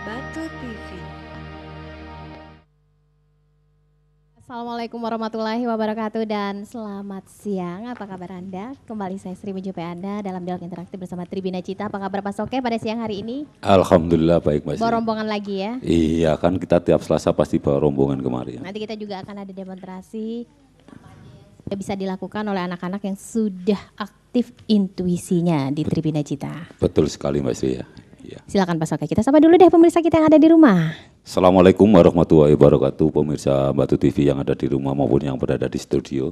Batu TV. Assalamualaikum warahmatullahi wabarakatuh dan selamat siang. Apa kabar Anda? Kembali saya Sri menjumpai Anda dalam dialog interaktif bersama Tribina Cita. Apa kabar Pak Soke pada siang hari ini? Alhamdulillah baik Mas. Bawa rombongan lagi ya? Iya kan kita tiap Selasa pasti bawa rombongan kemarin. Nanti kita juga akan ada demonstrasi yang bisa dilakukan oleh anak-anak yang sudah aktif intuisinya di Tribina Cita. Betul sekali Mas ya. Iya. Silakan Pak Soke, kita sapa dulu deh pemirsa kita yang ada di rumah. Assalamualaikum warahmatullahi wabarakatuh pemirsa Batu TV yang ada di rumah maupun yang berada di studio.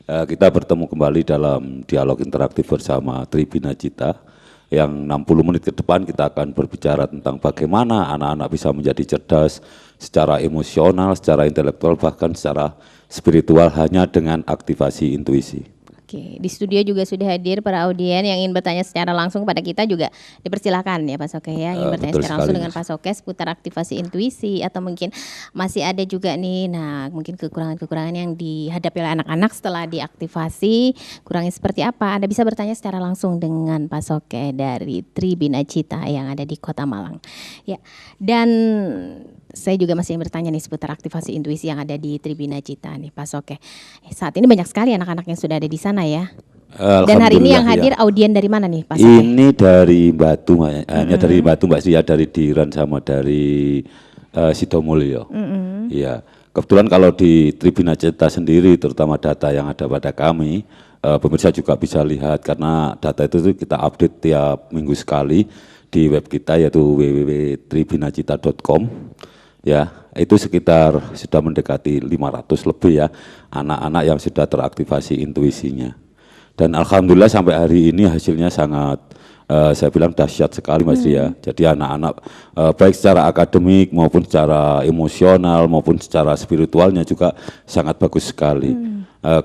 Kita bertemu kembali dalam dialog interaktif bersama Tribina Cita yang 60 menit ke depan kita akan berbicara tentang bagaimana anak-anak bisa menjadi cerdas secara emosional, secara intelektual bahkan secara spiritual hanya dengan aktivasi intuisi. Oke, di studio juga sudah hadir para audien yang ingin bertanya secara langsung pada kita juga dipersilakan ya Pak Soke ya, ingin bertanya secara langsung dengan Pak Soke seputar aktivasi intuisi atau mungkin masih ada juga nih, nah mungkin kekurangan-kekurangan yang dihadapi oleh anak-anak setelah diaktifasi, kurangnya seperti apa? Anda bisa bertanya secara langsung dengan Pak Soke dari Tribina Cita yang ada di Kota Malang. Ya, dan saya juga masih bertanya nih seputar aktivasi intuisi yang ada di Tribina Cita nih Pak Soke. Saat ini banyak sekali anak-anak yang sudah ada di sana ya. Dan hari ini yang hadir audien dari mana nih Pak Soke? Ini dari Batu, hanya dari Batu Mbak Sia, dari Diran sama dari Sidomulyo. Iya. Kebetulan kalau di Tribina Cita sendiri terutama data yang ada pada kami, pemirsa juga bisa lihat karena data itu kita update tiap minggu sekali di web kita yaitu www.tribinacita.com. Ya, itu sekitar sudah mendekati 500 lebih ya anak-anak yang sudah teraktivasi intuisinya. Dan alhamdulillah sampai hari ini hasilnya sangat saya bilang dahsyat sekali Mas Ria. Jadi anak-anak baik secara akademik maupun secara emosional maupun secara spiritualnya juga sangat bagus sekali.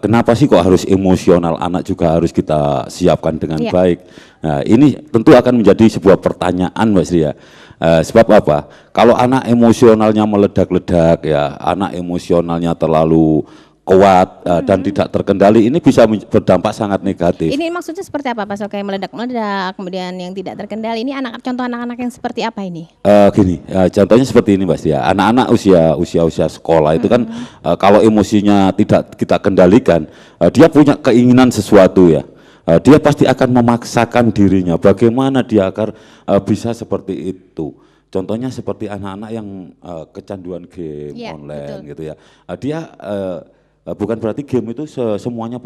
Kenapa sih kok harus emosional anak juga harus kita siapkan dengan baik? Nah, ini tentu akan menjadi sebuah pertanyaan Mas Ria. Sebab apa? Kalau anak emosionalnya meledak-ledak ya, anak emosionalnya terlalu kuat dan tidak terkendali, ini bisa berdampak sangat negatif. Ini maksudnya seperti apa Pak Soke? Meledak-meledak, kemudian yang tidak terkendali. Ini contoh anak-anak yang seperti apa ini? Gini, contohnya seperti ini Mas ya. Anak-anak usia sekolah itu kan kalau emosinya tidak kita kendalikan, dia punya keinginan sesuatu ya. Dia pasti akan memaksakan dirinya bagaimana dia agar bisa seperti itu. Contohnya seperti anak-anak yang kecanduan game online betul. Gitu ya. Dia bukan berarti game itu semuanya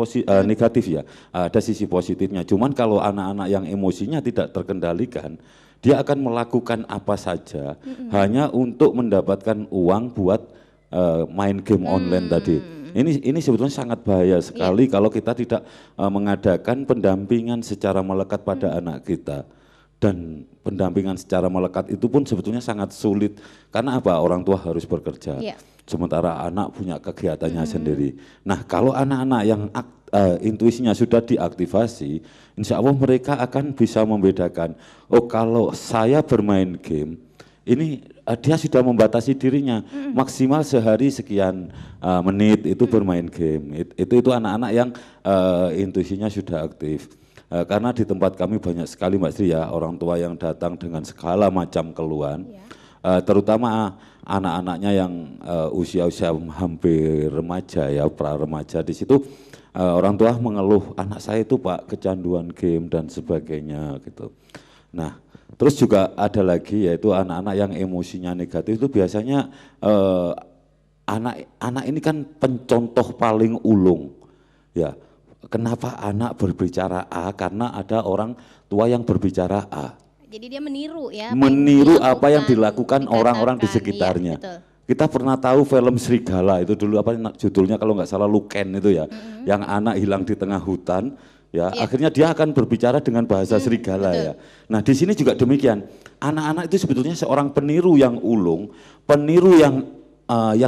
negatif ya. Ada sisi positifnya. Cuman kalau anak-anak yang emosinya tidak terkendalikan, dia akan melakukan apa saja hanya untuk mendapatkan uang buat main game online tadi. Ini sebetulnya sangat bahaya sekali kalau kita tidak mengadakan pendampingan secara melekat pada anak kita. Dan pendampingan secara melekat itu pun sebetulnya sangat sulit. Karena apa? Orang tua harus bekerja. Sementara anak punya kegiatannya sendiri. Nah kalau anak-anak yang intuisinya sudah diaktifasi, insya Allah mereka akan bisa membedakan. Oh kalau saya bermain game, ini dia sudah membatasi dirinya maksimal sehari sekian menit itu bermain game. Itu anak-anak yang intuisinya sudah aktif. Karena di tempat kami banyak sekali Mbak Sri ya orang tua yang datang dengan segala macam keluhan, terutama anak-anaknya yang usia-usia hampir remaja ya, pra remaja di situ orang tua mengeluh anak saya itu Pak kecanduan game dan sebagainya gitu. Nah. Terus juga ada lagi yaitu anak-anak yang emosinya negatif itu biasanya anak ini kan pencontoh paling ulung ya. Kenapa anak berbicara A? Karena ada orang tua yang berbicara A. Jadi dia meniru ya. Meniru apa yang dilakukan orang-orang di sekitarnya. Iya, kita pernah tahu film Serigala itu dulu apa judulnya kalau nggak salah Luken itu ya, yang anak hilang di tengah hutan. Ya, akhirnya dia akan berbicara dengan bahasa serigala ya. Nah, di sini juga demikian. Anak-anak itu sebetulnya seorang peniru yang ulung, peniru yang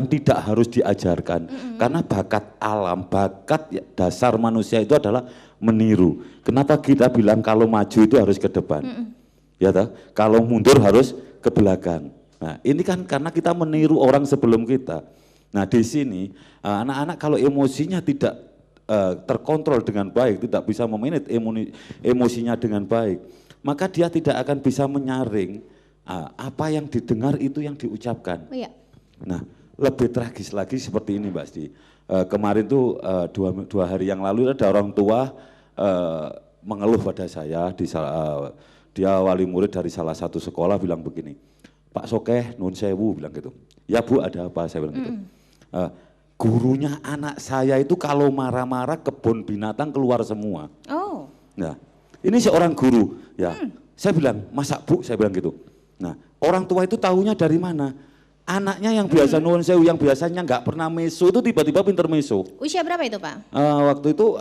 tidak harus diajarkan. Karena bakat alam, bakat dasar manusia itu adalah meniru. Kenapa kita bilang kalau maju itu harus ke depan? Ya toh? Kalau mundur harus ke belakang. Nah, ini kan karena kita meniru orang sebelum kita. Nah, di sini anak-anak kalau emosinya tidak terkontrol dengan baik, tidak bisa memanage emosinya dengan baik, maka dia tidak akan bisa menyaring apa yang didengar itu yang diucapkan. Iya. Nah, lebih tragis lagi seperti ini Mbak Asti. Kemarin tuh dua hari yang lalu ada orang tua mengeluh pada saya, dia wali murid dari salah satu sekolah bilang begini, Pak Sokeh nun sewu bilang gitu. Ya Bu, ada apa? Saya bilang gitu. Gurunya anak saya itu kalau marah-marah kebun binatang keluar semua. Oh. Nah, ini seorang guru ya. Saya bilang, masa Bu? Saya bilang gitu. Nah, orang tua itu tahunya dari mana? Anaknya yang biasa nuwun sewu, yang biasanya nggak pernah meso itu tiba-tiba pinter meso. Usia berapa itu Pak? Waktu itu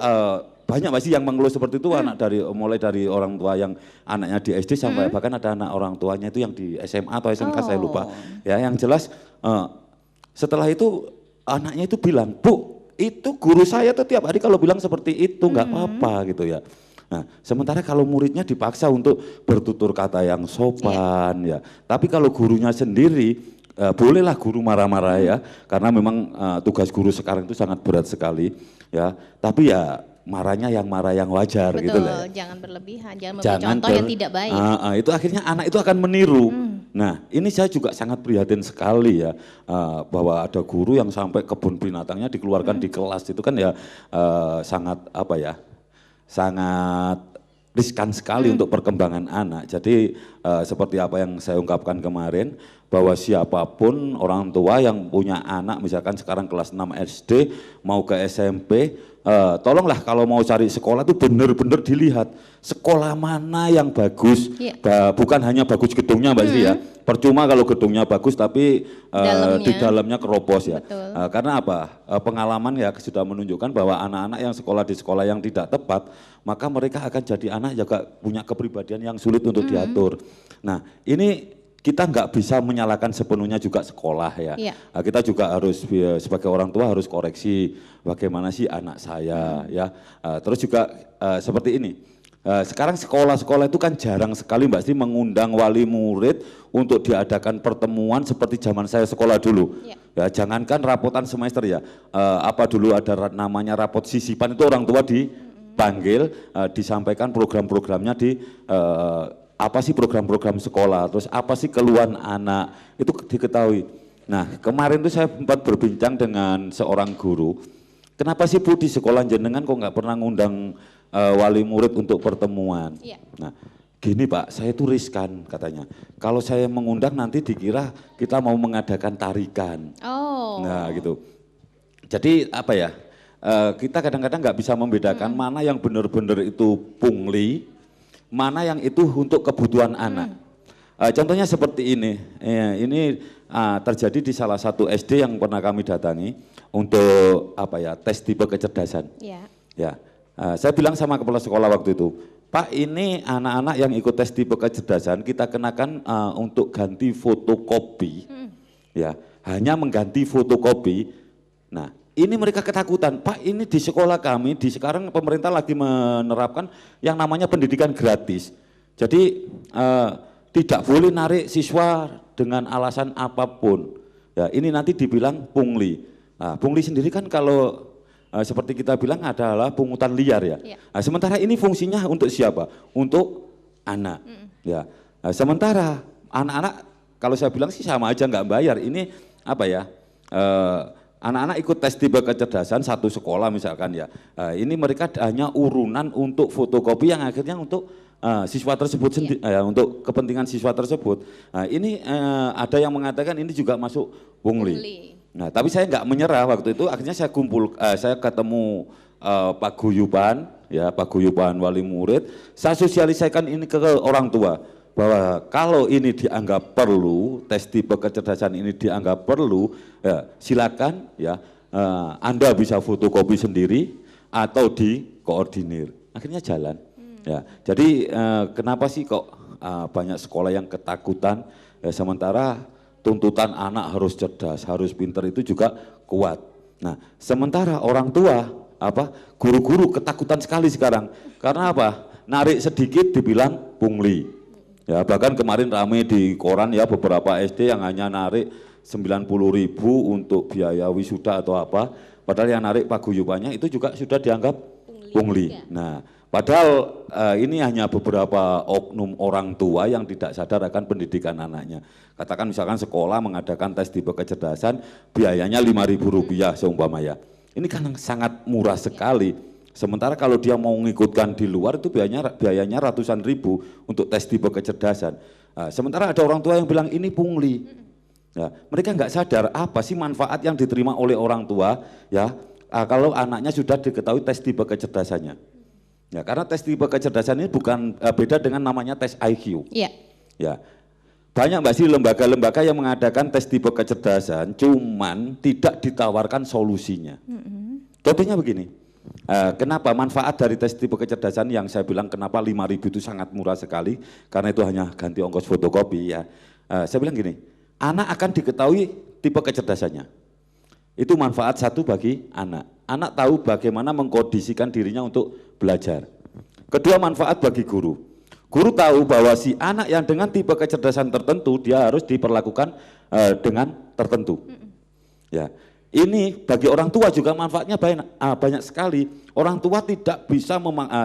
banyak pasti yang mengeluh seperti itu, anak mulai dari orang tua yang anaknya di SD sampai bahkan ada anak orang tuanya itu yang di SMA atau SMK saya lupa. Ya, yang jelas setelah itu anaknya itu bilang, Bu, itu guru saya tuh tiap hari kalau bilang seperti itu nggak apa-apa gitu ya. Nah, sementara kalau muridnya dipaksa untuk bertutur kata yang sopan ya. Tapi kalau gurunya sendiri bolehlah guru marah-marah ya, karena memang tugas guru sekarang itu sangat berat sekali ya. Tapi ya marahnya yang marah yang wajar. Betul, gitu lah. Jangan berlebihan, jangan memberi contoh yang tidak baik. Itu akhirnya anak itu akan meniru. Nah, ini saya juga sangat prihatin sekali ya, bahwa ada guru yang sampai kebun binatangnya dikeluarkan di kelas itu kan ya sangat apa ya, sangat riskan sekali untuk perkembangan anak. Jadi seperti apa yang saya ungkapkan kemarin, bahwa siapapun orang tua yang punya anak misalkan sekarang kelas 6 SD mau ke SMP, tolonglah kalau mau cari sekolah itu benar-benar dilihat sekolah mana yang bagus, bukan hanya bagus gedungnya Mbak Sri ya, percuma kalau gedungnya bagus tapi di dalamnya keropos ya. Karena apa? Pengalaman ya sudah menunjukkan bahwa anak-anak yang sekolah di sekolah yang tidak tepat, maka mereka akan jadi anak juga punya kepribadian yang sulit untuk diatur. Nah, ini kita nggak bisa menyalahkan sepenuhnya juga sekolah ya. Kita juga harus sebagai orang tua harus koreksi bagaimana sih anak saya ya. Terus juga seperti ini. Sekarang sekolah-sekolah itu kan jarang sekali Mbak Sri mengundang wali murid untuk diadakan pertemuan seperti zaman saya sekolah dulu. Ya, jangankan rapotan semester ya. Apa dulu ada namanya rapot sisipan, itu orang tua dipanggil, disampaikan program-programnya di apa sih program-program sekolah, terus apa sih keluhan anak, itu diketahui. Nah, kemarin tuh saya sempat berbincang dengan seorang guru, kenapa sih Bu di sekolah jenengan kok nggak pernah ngundang wali murid untuk pertemuan? Nah, gini Pak, saya itu riskan katanya, kalau saya mengundang nanti dikira kita mau mengadakan tarikan. Nah gitu, jadi apa ya, kita kadang-kadang nggak bisa membedakan mana yang benar-benar itu pungli, mana yang itu untuk kebutuhan anak. Contohnya seperti ini, ini terjadi di salah satu SD yang pernah kami datangi untuk apa ya, tes tipe kecerdasan. Ya, saya bilang sama kepala sekolah waktu itu, Pak, ini anak-anak yang ikut tes tipe kecerdasan kita kenakan untuk ganti fotokopi, ya, hanya mengganti fotokopi. Nah, ini mereka ketakutan, Pak, ini di sekolah kami, sekarang pemerintah lagi menerapkan yang namanya pendidikan gratis. Jadi tidak boleh narik siswa dengan alasan apapun. Ya, ini nanti dibilang pungli. Nah, pungli sendiri kan kalau seperti kita bilang adalah pungutan liar ya. Nah, sementara ini fungsinya untuk siapa? Untuk anak. Ya. Nah, sementara anak-anak kalau saya bilang sih sama aja nggak bayar. Ini apa ya? Anak-anak ikut tes tipe kecerdasan satu sekolah misalkan ya, ini mereka hanya urunan untuk fotokopi yang akhirnya untuk siswa tersebut untuk kepentingan siswa tersebut. Nah, ini ada yang mengatakan ini juga masuk pungli. Nah, tapi saya nggak menyerah waktu itu, akhirnya saya saya ketemu Pak Guyuban, ya Pak Guyuban wali murid, saya sosialisasikan ini ke orang tua, bahwa kalau ini dianggap perlu, tes tipe kecerdasan ini dianggap perlu, ya, silakan ya, Anda bisa fotokopi sendiri atau dikoordinir. Akhirnya jalan. Ya, jadi kenapa sih kok banyak sekolah yang ketakutan, ya, sementara tuntutan anak harus cerdas, harus pintar itu juga kuat. Nah, sementara orang tua, guru-guru ketakutan sekali sekarang. Karena apa? Narik sedikit dibilang pungli. Ya, bahkan kemarin ramai di koran ya, beberapa SD yang hanya narik 90.000 untuk biaya wisuda atau apa, padahal yang narik paguyubannya itu juga sudah dianggap pungli. Nah, Padahal ini hanya beberapa oknum orang tua yang tidak sadar akan pendidikan anaknya. Katakan misalkan sekolah mengadakan tes tipe kecerdasan, biayanya Rp5.000 seumpama ya. Ini kan sangat murah sekali. Sementara kalau dia mau mengikutkan di luar itu biayanya ratusan ribu untuk tes tipe kecerdasan. Sementara ada orang tua yang bilang ini pungli. Ya, mereka nggak sadar apa sih manfaat yang diterima oleh orang tua ya kalau anaknya sudah diketahui tes tipe kecerdasannya. Ya, karena tes tipe kecerdasan ini bukan beda dengan namanya tes IQ. Iya. Ya. Banyak Mbak sih lembaga-lembaga yang mengadakan tes tipe kecerdasan, cuman tidak ditawarkan solusinya. Contohnya begini, kenapa manfaat dari tes tipe kecerdasan yang saya bilang kenapa 5.000 itu sangat murah sekali, karena itu hanya ganti ongkos fotokopi ya. Saya bilang gini, anak akan diketahui tipe kecerdasannya. Itu manfaat satu bagi anak. Anak tahu bagaimana mengkondisikan dirinya untuk belajar. Kedua, manfaat bagi guru. Guru tahu bahwa si anak yang dengan tipe kecerdasan tertentu dia harus diperlakukan dengan tertentu. Ya, ini bagi orang tua juga manfaatnya banyak sekali. Orang tua tidak bisa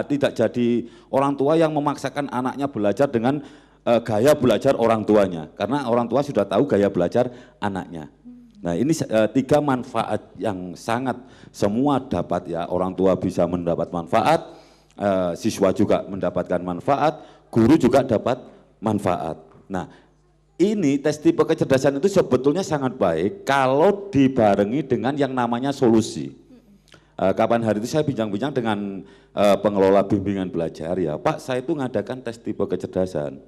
tidak jadi orang tua yang memaksakan anaknya belajar dengan gaya belajar orang tuanya, karena orang tua sudah tahu gaya belajar anaknya. Nah ini 3 manfaat yang sangat semua dapat ya, orang tua bisa mendapat manfaat, siswa juga mendapatkan manfaat, guru juga dapat manfaat. Nah ini tes tipe kecerdasan itu sebetulnya sangat baik kalau dibarengi dengan yang namanya solusi. Kapan hari itu saya bincang-bincang dengan pengelola bimbingan belajar ya, Pak saya itu ngadakan tes tipe kecerdasan.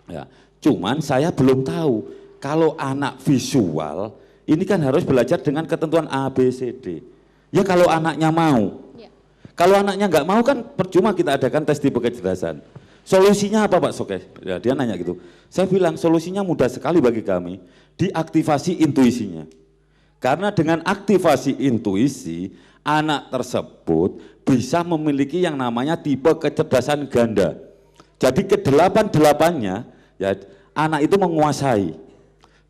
Ya, cuman saya belum tahu kalau anak visual ini kan harus belajar dengan ketentuan A, B, C, D. Ya kalau anaknya mau. Ya. Kalau anaknya nggak mau kan percuma kita adakan tes tipe kecerdasan. Solusinya apa Pak Soke? Ya, dia nanya gitu. Saya bilang solusinya mudah sekali bagi kami, diaktifasi intuisinya. Karena dengan aktivasi intuisi, anak tersebut bisa memiliki yang namanya tipe kecerdasan ganda. Jadi ke-8-8-nya ya anak itu menguasai.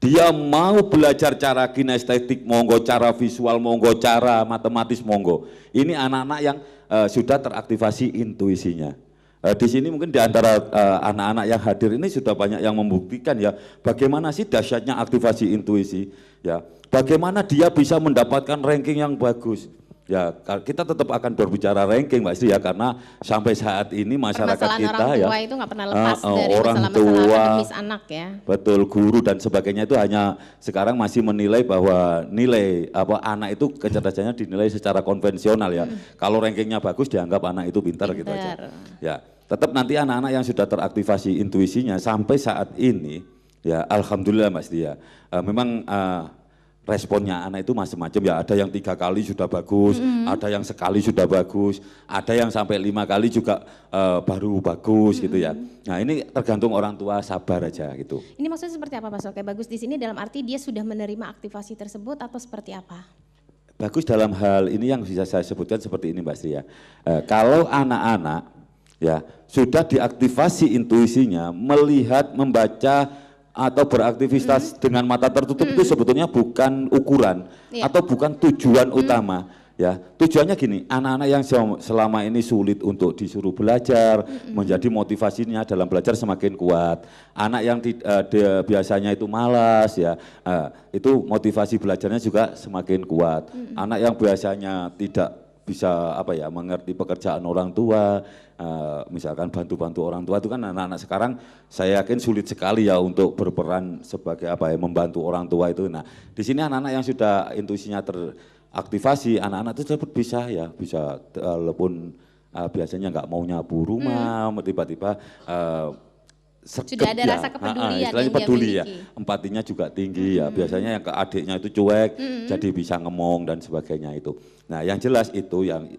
Dia mau belajar cara kinestetik, monggo, cara visual, monggo, cara matematis, monggo. Ini anak-anak yang sudah teraktivasi intuisinya. Di sini mungkin di antara anak-anak yang hadir ini sudah banyak yang membuktikan ya bagaimana sih dahsyatnya aktivasi intuisi. Ya, bagaimana dia bisa mendapatkan ranking yang bagus. Ya, kita tetap akan berbicara ranking Mbak Sri ya, karena sampai saat ini masyarakat kita orang tua ya itu nggak pernah lepas dari orang masalah-masalah tua, akademis anak ya. Betul, guru dan sebagainya itu hanya sekarang masih menilai bahwa nilai anak itu kecerdasannya dinilai secara konvensional ya. Kalau rankingnya bagus dianggap anak itu pintar gitu aja. Ya, tetap nanti anak-anak yang sudah teraktivasi intuisinya sampai saat ini ya alhamdulillah Mas Dia. Memang responnya anak itu macam-macam ya, ada yang 3 kali sudah bagus, ada yang sekali sudah bagus, ada yang sampai 5 kali juga baru bagus gitu ya. Nah ini tergantung orang tua, sabar aja gitu. Ini maksudnya seperti apa Pak Soke? Bagus di sini dalam arti dia sudah menerima aktivasi tersebut atau seperti apa? Bagus dalam hal ini yang bisa saya sebutkan seperti ini Mbak Sri ya. Kalau anak-anak ya sudah diaktifasi intuisinya, melihat, membaca atau beraktivitas dengan mata tertutup itu sebetulnya bukan ukuran atau bukan tujuan utama ya. Tujuannya gini, anak-anak yang selama ini sulit untuk disuruh belajar, menjadi motivasinya dalam belajar semakin kuat. Anak yang biasanya itu malas ya, itu motivasi belajarnya juga semakin kuat. Anak yang biasanya tidak bisa mengerti pekerjaan orang tua, misalkan bantu-bantu orang tua, itu kan anak-anak sekarang saya yakin sulit sekali ya untuk berperan sebagai membantu orang tua itu. Nah di sini anak-anak yang sudah intuisinya teraktivasi, anak-anak itu bisa walaupun biasanya nggak mau nyapu rumah, tiba-tiba sudah ada rasa kepedulian istilahnya peduli ya, empatinya juga tinggi ya. Biasanya yang ke adiknya itu cuek, jadi bisa ngemong dan sebagainya itu. Nah yang jelas itu yang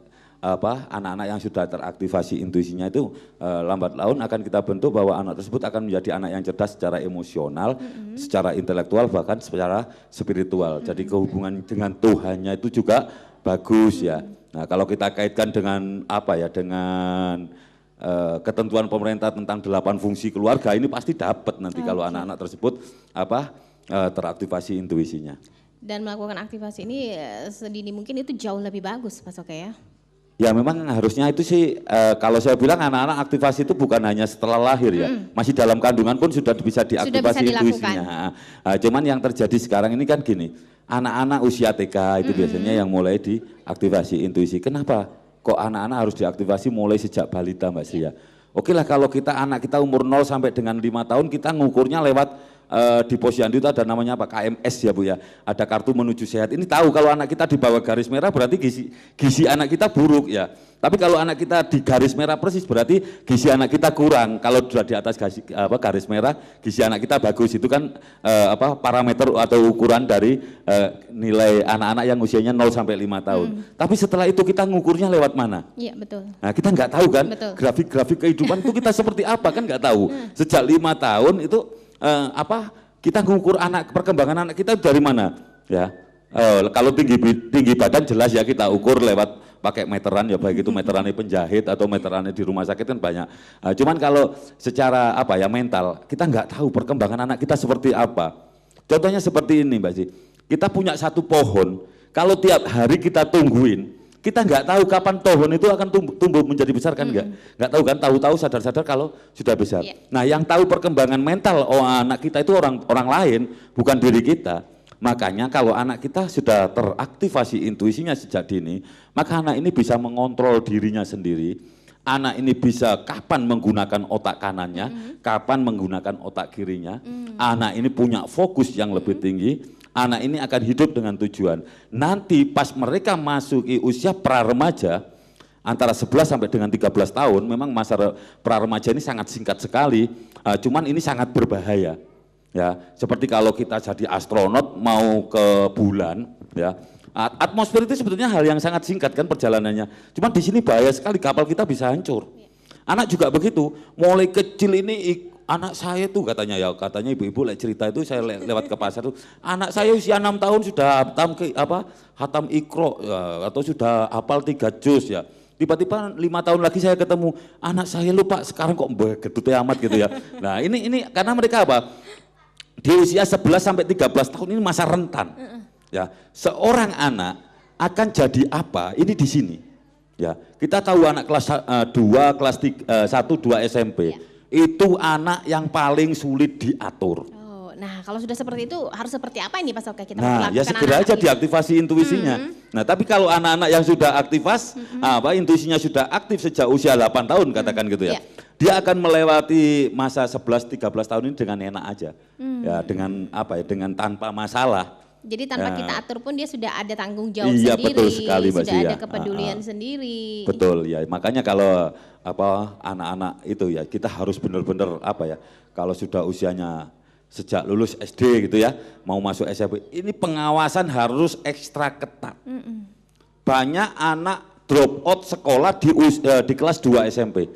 anak-anak yang sudah teraktivasi intuisinya itu lambat laun akan kita bentuk bahwa anak tersebut akan menjadi anak yang cerdas secara emosional, secara intelektual, bahkan secara spiritual. Jadi kehubungan dengan Tuhannya itu juga bagus ya. Nah kalau kita kaitkan dengan dengan ketentuan pemerintah tentang 8 fungsi keluarga, ini pasti dapat nanti kalau anak-anak tersebut teraktivasi intuisinya. Dan melakukan aktivasi ini sedini mungkin itu jauh lebih bagus Pak Soke ya? Ya memang harusnya itu sih kalau saya bilang anak-anak aktivasi itu bukan hanya setelah lahir ya, masih dalam kandungan pun sudah bisa diaktifasi intuisinya. Cuman yang terjadi sekarang ini kan gini, anak-anak usia TK itu biasanya yang mulai diaktifasi intuisi. Kenapa? Kok anak-anak harus diaktifasi mulai sejak balita Mbak Sri ya? Oke lah kalau kita anak kita umur 0 sampai dengan 5 tahun kita ngukurnya lewat di posyandu itu ada namanya apa KMS ya Bu ya, ada kartu menuju sehat. Ini tahu kalau anak kita di bawah garis merah berarti gizi anak kita buruk ya. Tapi kalau anak kita di garis merah persis berarti gizi anak kita kurang. Kalau sudah di atas garis merah gizi anak kita bagus. Itu kan parameter atau ukuran dari nilai anak-anak yang usianya 0 sampai 5 tahun. Tapi setelah itu kita ngukurnya lewat mana? Iya betul. Nah kita nggak tahu kan grafik-grafik kehidupan itu kita seperti apa kan nggak tahu. Sejak 5 tahun itu kita mengukur perkembangan anak kita dari mana ya? Kalau tinggi badan jelas ya kita ukur lewat pakai meteran ya, baik itu meterannya penjahit atau meterannya di rumah sakit kan banyak. Cuman kalau secara mental kita nggak tahu perkembangan anak kita seperti apa. Contohnya seperti ini Mbak Sri, kita punya satu pohon, kalau tiap hari kita tungguin, kita nggak tahu kapan pohon itu akan tumbuh menjadi besar kan nggak tahu kan, tahu-tahu sadar-sadar kalau sudah besar. Nah yang tahu perkembangan mental anak kita itu orang lain bukan diri kita. Makanya kalau anak kita sudah teraktivasi intuisinya sejak dini, maka anak ini bisa mengontrol dirinya sendiri. Anak ini bisa kapan menggunakan otak kanannya, kapan menggunakan otak kirinya. Anak ini punya fokus yang lebih tinggi. Anak ini akan hidup dengan tujuan. Nanti pas mereka masuki usia pra-remaja, antara 11 sampai dengan 13 tahun, memang masa pra-remaja ini sangat singkat sekali, cuman ini sangat berbahaya. Ya, seperti kalau kita jadi astronot mau ke bulan, ya, atmosfer itu sebetulnya hal yang sangat singkat kan perjalanannya. Cuman di sini bahaya sekali, kapal kita bisa hancur. Anak juga begitu, mulai kecil ini anak saya tuh katanya ibu-ibu cerita itu saya lewat ke pasar tuh, anak saya usia 6 tahun sudah hatam Iqra ya, atau sudah hafal 3 juz ya. Tiba-tiba 5 tahun lagi saya ketemu anak saya lupa sekarang kok gedutnya amat gitu ya. Nah ini karena mereka di usia 11 sampai 13 tahun ini masa rentan. Ya, seorang anak akan jadi apa ini di sini. Ya, kita tahu anak kelas 2, kelas 1, 2 SMP. Itu anak yang paling sulit diatur. Nah kalau sudah seperti itu harus seperti apa ini Pak Soke kita ya segera aja diaktifasi intuisinya. Nah tapi kalau anak-anak yang sudah intuisinya sudah aktif sejak usia 8 tahun katakan gitu ya, dia akan melewati masa 11-13 tahun ini dengan enak aja, ya dengan tanpa masalah. Jadi tanpa kita atur pun dia sudah ada tanggung jawab sendiri, betul sekali, sudah ada kepedulian sendiri. Betul ya, makanya kalau anak-anak itu ya kita harus benar-benar kalau sudah usianya sejak lulus SD gitu ya, mau masuk SMP, ini pengawasan harus ekstra ketat. Banyak anak drop out sekolah di kelas 2 SMP,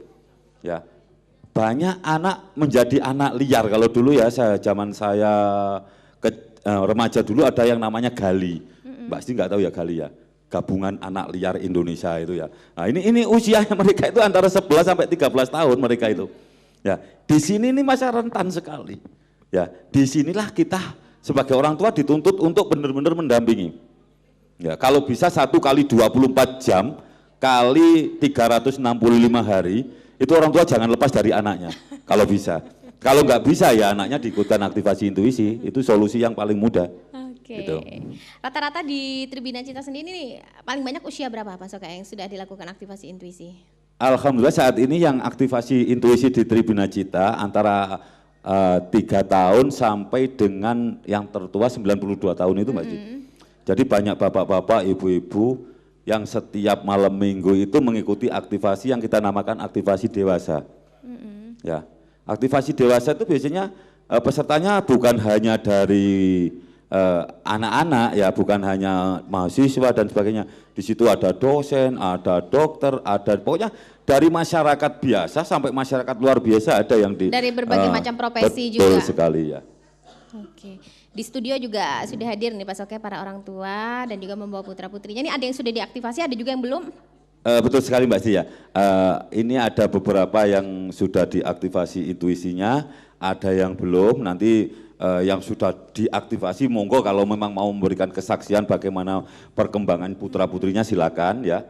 ya. Banyak anak menjadi anak liar. Kalau dulu ya zaman saya remaja dulu ada yang namanya GALI, Mbak Sri nggak tahu ya GALI ya, Gabungan Anak Liar Indonesia itu ya. Nah ini usianya mereka itu antara 11 sampai 13 tahun mereka itu. Ya di sini ini masa rentan sekali. Ya di sinilah kita sebagai orang tua dituntut untuk benar-benar mendampingi. Ya kalau bisa 1 kali 24 jam kali 365 hari itu orang tua jangan lepas dari anaknya kalau bisa. Kalau nggak bisa ya anaknya diikutkan aktivasi intuisi, itu solusi yang paling mudah. Oke. Gitu. Rata-rata di Tribina Cita sendiri nih paling banyak usia berapa Pak Soka yang sudah dilakukan aktivasi intuisi? Alhamdulillah saat ini yang aktivasi intuisi di Tribina Cita antara 3 tahun sampai dengan yang tertua 92 tahun itu Mbak Ci. Jadi banyak bapak-bapak, ibu-ibu yang setiap malam minggu itu mengikuti aktivasi yang kita namakan aktivasi dewasa. Ya. Aktivasi dewasa itu biasanya pesertanya bukan hanya dari anak-anak ya, bukan hanya mahasiswa dan sebagainya. Di situ ada dosen, ada dokter, ada pokoknya dari masyarakat biasa sampai masyarakat luar biasa ada yang dari berbagai macam profesi betul juga. Betul sekali ya. Oke. Di studio juga sudah hadir nih Pak Soke para orang tua dan juga membawa putra-putrinya. Ini ada yang sudah diaktifasi, ada juga yang belum? Betul sekali Mbak Sri ya. Ini ada beberapa yang sudah diaktifasi intuisinya, ada yang belum. Nanti yang sudah diaktifasi monggo kalau memang mau memberikan kesaksian bagaimana perkembangan putra putrinya silakan ya.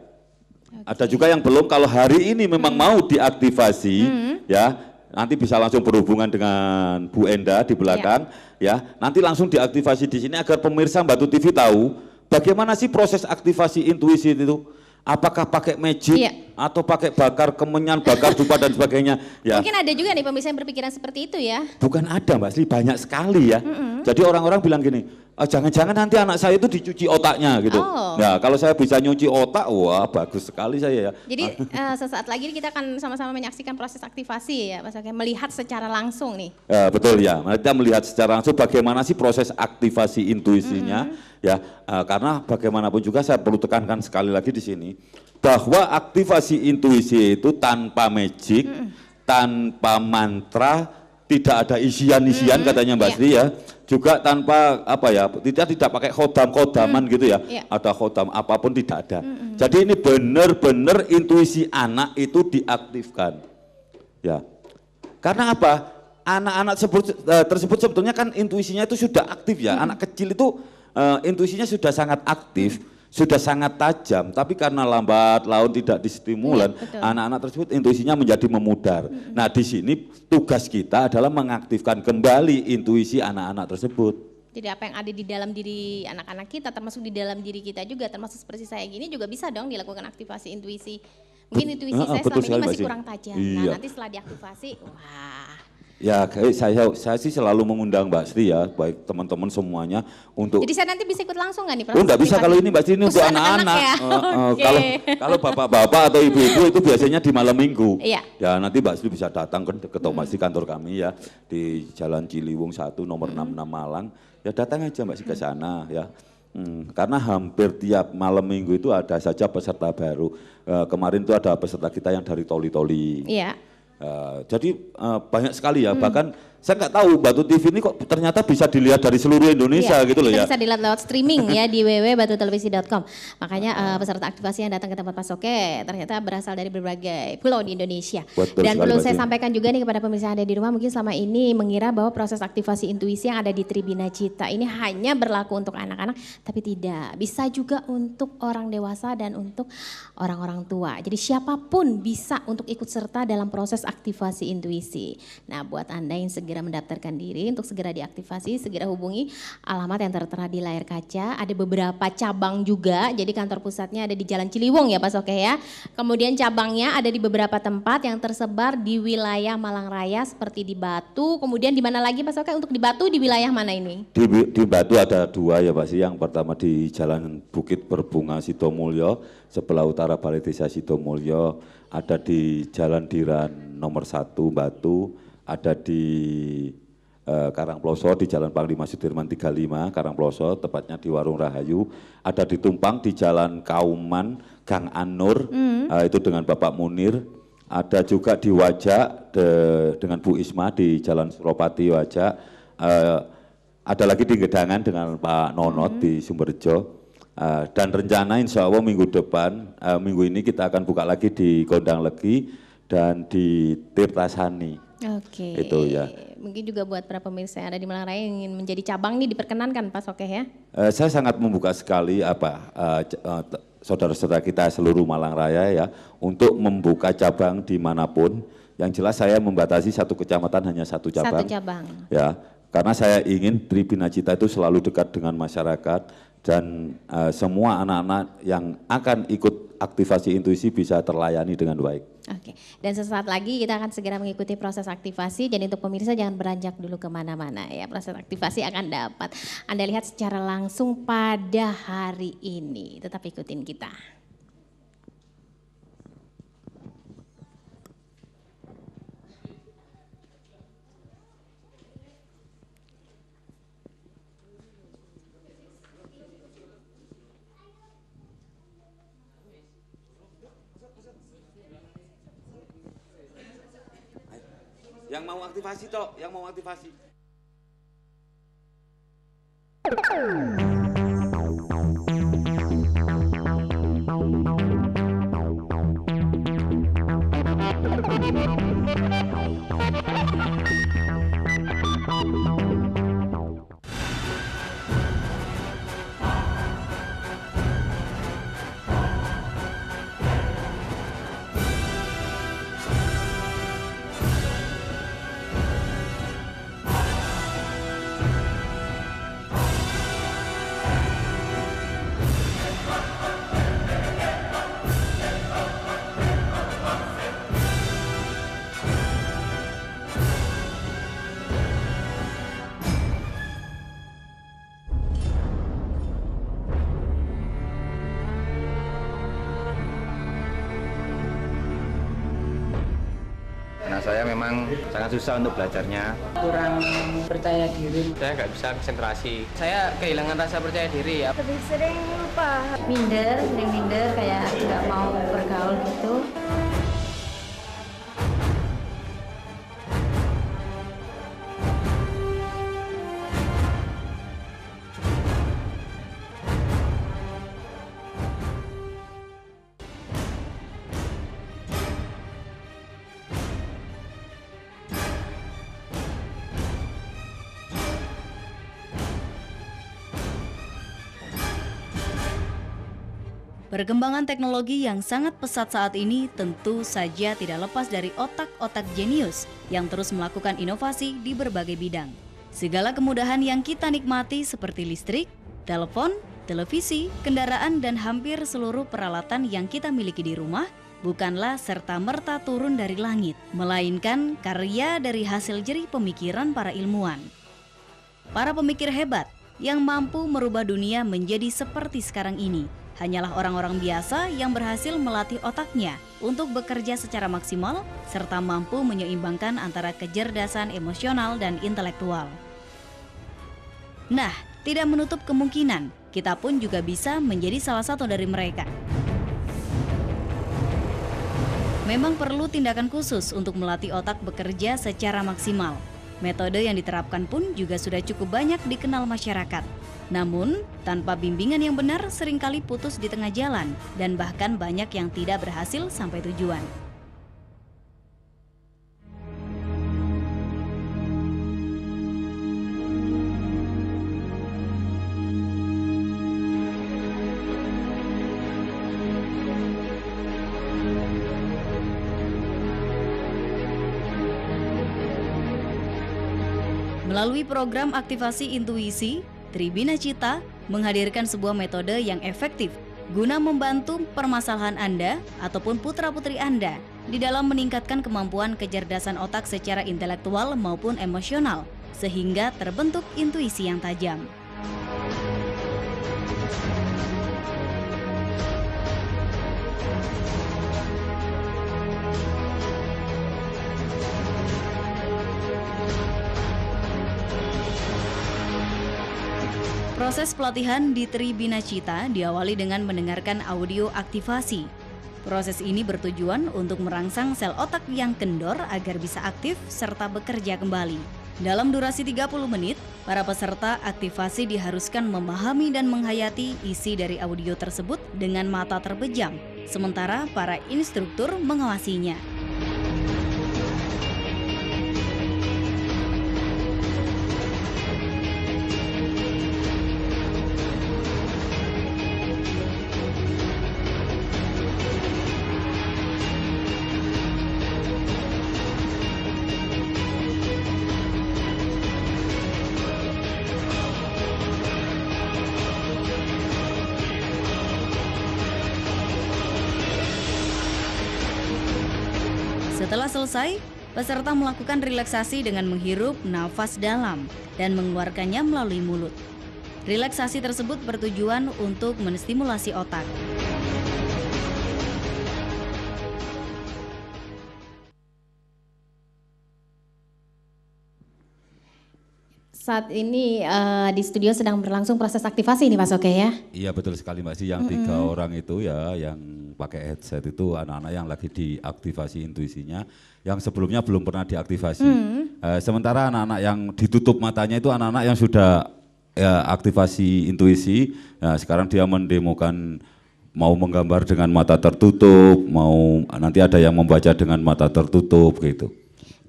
Ada juga yang belum, kalau hari ini memang mau diaktifasi, ya nanti bisa langsung berhubungan dengan Bu Enda di belakang, ya nanti langsung diaktifasi di sini agar pemirsa Batu TV tahu bagaimana sih proses aktivasi intuisi itu. Apakah pakai magic atau pakai bakar kemenyan, bakar dupa dan sebagainya? Ya. Mungkin ada juga nih pemirsa yang berpikiran seperti itu ya. Bukan ada Mbak Sri, banyak sekali ya. Jadi orang-orang bilang gini, jangan-jangan nanti anak saya itu dicuci otaknya gitu. Nah kalau saya bisa nyuci otak, wah bagus sekali saya ya. Jadi sesaat lagi kita akan sama-sama menyaksikan proses aktivasi ya Mas Oke, melihat secara langsung nih. Betul ya, kita melihat secara langsung bagaimana sih proses aktivasi intuisinya. Ya, karena bagaimanapun juga saya perlu tekankan sekali lagi di sini bahwa aktivasi intuisi itu tanpa magic, tanpa mantra, tidak ada isian-isian katanya Mbak Sri ya, juga tanpa apa ya, tidak pakai khodam-khodaman gitu ya, ada khodam apapun tidak ada. Jadi ini benar-benar intuisi anak itu diaktifkan, ya. Karena apa? Anak-anak tersebut sebetulnya kan intuisinya itu sudah aktif ya, anak kecil itu intuisinya sudah sangat aktif, sudah sangat tajam, tapi karena lambat laun tidak distimulan, anak-anak tersebut intuisinya menjadi memudar. Nah di sini tugas kita adalah mengaktifkan kembali intuisi anak-anak tersebut. Jadi apa yang ada di dalam diri anak-anak kita, termasuk di dalam diri kita juga, termasuk seperti saya gini juga bisa dong dilakukan aktivasi intuisi. Mungkin intuisi saya selama ini masih kurang tajam, nah nanti setelah diaktifasi, wah. Ya, saya sih selalu mengundang Mbak Sri ya, baik teman-teman semuanya untuk. Jadi saya nanti bisa ikut langsung nggak nih? Oh nggak bisa kalau ini Mbak Sri, ini untuk anak-anak. Ya? Kalau bapak-bapak atau ibu-ibu itu biasanya di malam minggu. Iya. Ya nanti Mbak Sri bisa datang ke Mbak Sri kantor kami ya di Jalan Ciliwung 1 nomor 66 Malang. Ya datang aja Mbak Sri ke sana ya. Karena hampir tiap malam minggu itu ada saja peserta baru. Kemarin itu ada peserta kita yang dari Toli-Toli. Iya. Jadi banyak sekali ya, bahkan saya nggak tahu Batu TV ini kok ternyata bisa dilihat dari seluruh Indonesia gitu loh ya. Bisa dilihat lewat streaming ya di www.batutelevisi.com. Makanya peserta aktivasi yang datang ke tempat Pak Soke ternyata berasal dari berbagai pulau di Indonesia. Betul. Dan perlu saya sampaikan juga nih kepada pemirsa yang ada di rumah, mungkin selama ini mengira bahwa proses aktivasi intuisi yang ada di Tribina Cita ini hanya berlaku untuk anak-anak, tapi tidak. Bisa juga untuk orang dewasa dan untuk orang-orang tua. Jadi siapapun bisa untuk ikut serta dalam proses aktivasi intuisi. Nah buat Anda yang segera mendaftarkan diri untuk segera diaktifasi, segera hubungi alamat yang tertera di layar kaca. Ada beberapa cabang juga, jadi kantor pusatnya ada di Jalan Ciliwung ya Pak Soke ya. Kemudian cabangnya ada di beberapa tempat yang tersebar di wilayah Malang Raya seperti di Batu. Kemudian di mana lagi Pak Soke untuk di Batu, di wilayah mana ini? Di Batu ada dua ya Pak Sri. Yang pertama di Jalan Bukit Berbunga Sidomulyo, sebelah utara Balai Desa Sidomulyo. Ada di Jalan Diran nomor 1 Batu. Ada di Karangploso di Jalan Panglima Sudirman 35 Karangploso, tepatnya di Warung Rahayu. Ada di Tumpang di Jalan Kauman Gang Anur, itu dengan Bapak Munir. Ada juga di Wajak dengan Bu Isma di Jalan Suropati Wajak. Ada lagi di Gedangan dengan Pak Nonot di Sumberjo. Dan rencana insya Allah minggu depan, minggu ini kita akan buka lagi di Gondang Legi dan di Tirtasani. Oke. Itu ya. Mungkin juga buat para pemirsa yang ada di Malang Raya yang ingin menjadi cabang nih diperkenankan Pak Soke ya. Saya sangat membuka sekali saudara-saudara kita seluruh Malang Raya ya untuk membuka cabang dimanapun. Yang jelas saya membatasi satu kecamatan hanya satu cabang. Satu cabang. Ya, karena saya ingin Tribina Cita itu selalu dekat dengan masyarakat dan semua anak-anak yang akan ikut aktivasi intuisi bisa terlayani dengan baik. Oke, dan sesaat lagi kita akan segera mengikuti proses aktivasi. Dan untuk pemirsa jangan beranjak dulu kemana-mana ya. Proses aktivasi akan dapat Anda lihat secara langsung pada hari ini. Tetap ikutin kita. Yang mau aktivasi toh, yang mau aktivasi. saya memang sangat susah untuk belajarnya. Kurang percaya diri. Saya nggak bisa konsentrasi. Saya kehilangan rasa percaya diri ya. Lebih sering lupa. Sering minder, kayak nggak mau bergaul gitu. Perkembangan teknologi yang sangat pesat saat ini tentu saja tidak lepas dari otak-otak jenius yang terus melakukan inovasi di berbagai bidang. Segala kemudahan yang kita nikmati seperti listrik, telepon, televisi, kendaraan, dan hampir seluruh peralatan yang kita miliki di rumah bukanlah serta-merta turun dari langit, melainkan karya dari hasil jerih pemikiran para ilmuwan. Para pemikir hebat yang mampu merubah dunia menjadi seperti sekarang ini hanyalah orang-orang biasa yang berhasil melatih otaknya untuk bekerja secara maksimal serta mampu menyeimbangkan antara kecerdasan emosional dan intelektual. Nah, tidak menutup kemungkinan kita pun juga bisa menjadi salah satu dari mereka. Memang perlu tindakan khusus untuk melatih otak bekerja secara maksimal. Metode yang diterapkan pun juga sudah cukup banyak dikenal masyarakat. Namun, tanpa bimbingan yang benar seringkali putus di tengah jalan dan bahkan banyak yang tidak berhasil sampai tujuan. Melalui program aktivasi intuisi, Tribina Cita menghadirkan sebuah metode yang efektif guna membantu permasalahan Anda ataupun putra-putri Anda di dalam meningkatkan kemampuan kecerdasan otak secara intelektual maupun emosional, sehingga terbentuk intuisi yang tajam. Proses pelatihan di Tribina Cita diawali dengan mendengarkan audio aktivasi. Proses ini bertujuan untuk merangsang sel otak yang kendor agar bisa aktif serta bekerja kembali. Dalam durasi 30 menit, para peserta aktivasi diharuskan memahami dan menghayati isi dari audio tersebut dengan mata terbejam, sementara para instruktur mengawasinya. Setelah selesai, peserta melakukan relaksasi dengan menghirup nafas dalam dan mengeluarkannya melalui mulut. Relaksasi tersebut bertujuan untuk menstimulasi otak. Saat ini di studio sedang berlangsung proses aktivasi nih Pak Soke ya? Iya betul sekali Mbak Sih, yang 3 orang itu ya yang pakai headset itu anak-anak yang lagi diaktifasi intuisinya, yang sebelumnya belum pernah diaktifasi. Sementara anak-anak yang ditutup matanya itu anak-anak yang sudah ya, aktivasi intuisi, nah, sekarang dia mendemokan mau menggambar dengan mata tertutup, mau nanti ada yang membaca dengan mata tertutup gitu.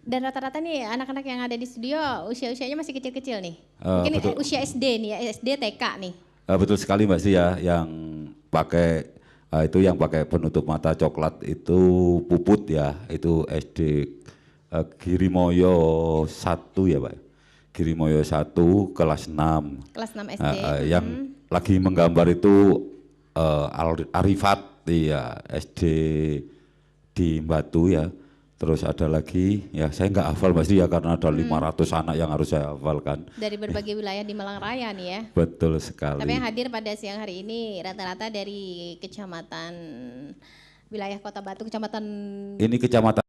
Dan rata-rata nih anak-anak yang ada di studio usia-usianya masih kecil-kecil nih. Mungkin betul. Usia SD nih ya, SD TK nih. Betul sekali Mbak Sih ya, yang pakai itu yang pakai penutup mata coklat itu Puput ya, itu SD Girimoyo 1 ya Pak. Girimoyo 1 kelas 6. Kelas 6 SD. Yang lagi menggambar itu Arifat ya, SD di Batu ya. Terus ada lagi, ya saya nggak hafal Mbak Sih ya karena ada 500 anak yang harus saya hafalkan. Dari berbagai wilayah di Malang Raya nih ya. Betul sekali. Tapi yang hadir pada siang hari ini rata-rata dari kecamatan, wilayah Kota Batu, kecamatan. Ini kecamatan